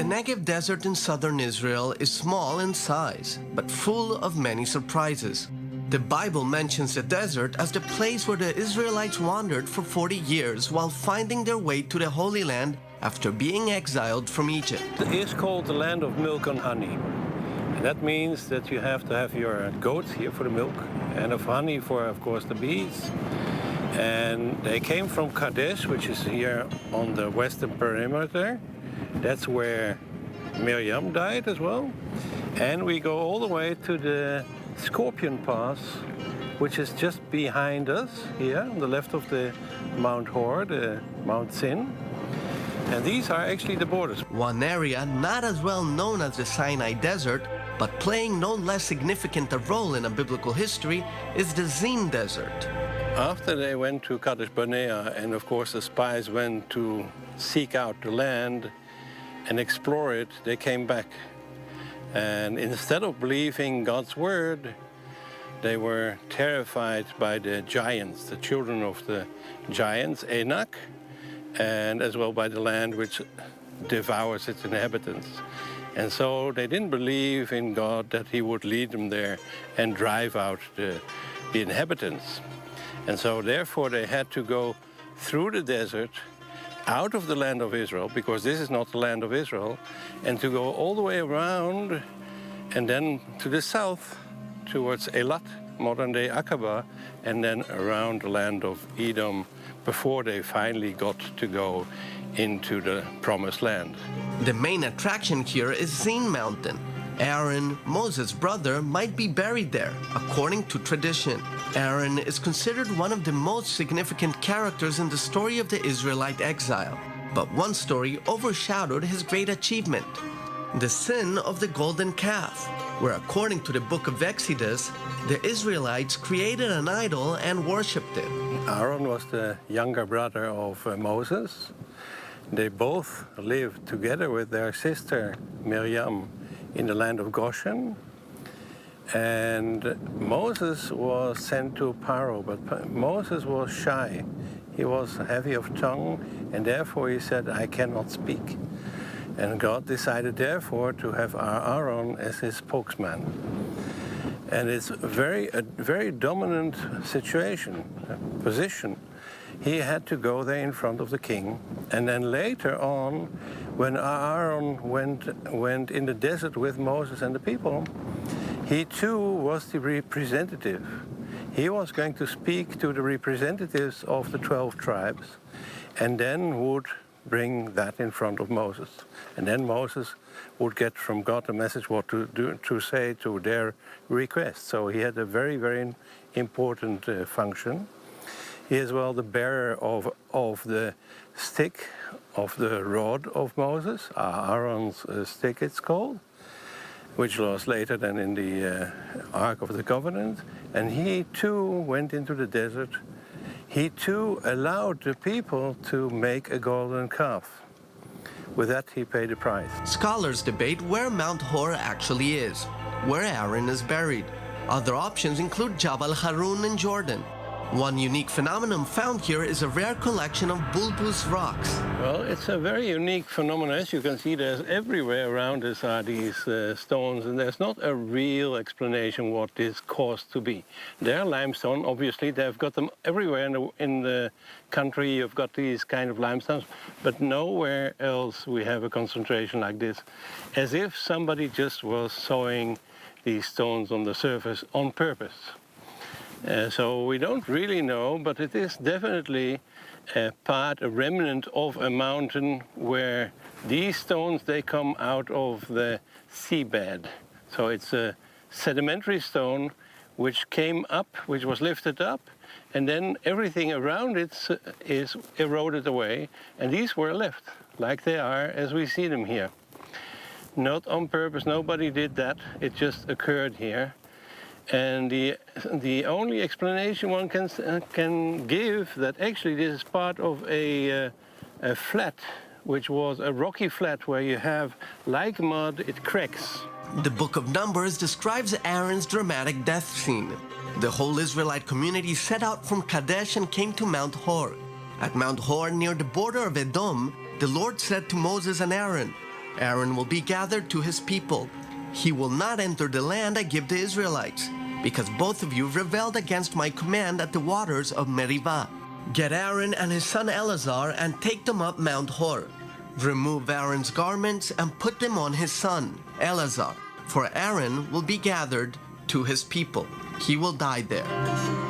The Negev desert in southern Israel is small in size, but full of many surprises. The Bible mentions the desert as the place where the Israelites wandered for 40 years while finding their way to the Holy Land after being exiled from Egypt. It is called the land of milk and honey. And that means that you have to have your goats here for the milk and of honey for, of course, the bees. And they came from Kadesh, which is here on the western perimeter. That's where Miriam died as well. And we go all the way to the Scorpion Pass, which is just behind us here on the left of the Mount Hor, the Mount Sin. And these are actually the borders. One area not as well known as the Sinai Desert, but playing no less significant a role in a biblical history, is the Zin Desert. After they went to Kadesh Barnea, and of course the spies went to seek out the land and explore it, they came back. And instead of believing God's word, they were terrified by the giants, the children of the giants, Anak, and as well by the land which devours its inhabitants. And so they didn't believe in God that he would lead them there and drive out the inhabitants. And so therefore they had to go through the desert, out of the land of Israel, because this is not the land of Israel, and to go all the way around and then to the south towards Eilat, modern-day Aqaba, and then around the land of Edom before they finally got to go into the Promised Land. The main attraction here is Zin Mountain. Aaron, Moses' brother, might be buried there, according to tradition. Aaron is considered one of the most significant characters in the story of the Israelite exile. But one story overshadowed his great achievement: the sin of the golden calf, where according to the book of Exodus, the Israelites created an idol and worshipped it. Aaron was the younger brother of Moses. They both lived together with their sister Miriam in the land of Goshen. And Moses was sent to Pharaoh, but Moses was shy. He was heavy of tongue, and therefore he said, "I cannot speak." And God decided therefore to have Aaron as his spokesman. And it's a very dominant position. He had to go there in front of the king. And then later on, when Aaron went in the desert with Moses and the people, he too was the representative. He was going to speak to the representatives of the 12 tribes and then would bring that in front of Moses. And then Moses would get from God a message what to say to their request. So he had a very, very important function. He is well the bearer of the stick, of the rod of Moses, Aaron's stick it's called, which was later then in the Ark of the Covenant. And he too went into the desert. He too allowed the people to make a golden calf. With that, he paid a price. Scholars debate where Mount Hor actually is, where Aaron is buried. Other options include Jabal Harun in Jordan. One unique phenomenon found here is a rare collection of bulbous rocks. Well, it's a very unique phenomenon. As you can see, there's everywhere around us are these stones, and there's not a real explanation what this caused to be. They're limestone, obviously. They've got them everywhere in the country. You've got these kind of limestones, but nowhere else we have a concentration like this. As if somebody just was sowing these stones on the surface on purpose. So we don't really know, but it is definitely a remnant of a mountain where these stones, they come out of the seabed. So it's a sedimentary stone which came up, which was lifted up, and then everything around it is eroded away, and these were left like they are as we see them here. Not on purpose, nobody did that, it just occurred here. And the only explanation one can give that actually this is part of a flat, which was a rocky flat where you have, like mud, it cracks. The Book of Numbers describes Aaron's dramatic death scene. The whole Israelite community set out from Kadesh and came to Mount Hor. At Mount Hor, near the border of Edom, the Lord said to Moses and Aaron, Aaron will be gathered to his people. He will not enter the land I give the Israelites, because both of you rebelled against my command at the waters of Meribah. Get Aaron and his son Eleazar and take them up Mount Hor. Remove Aaron's garments and put them on his son, Eleazar, for Aaron will be gathered to his people. He will die there.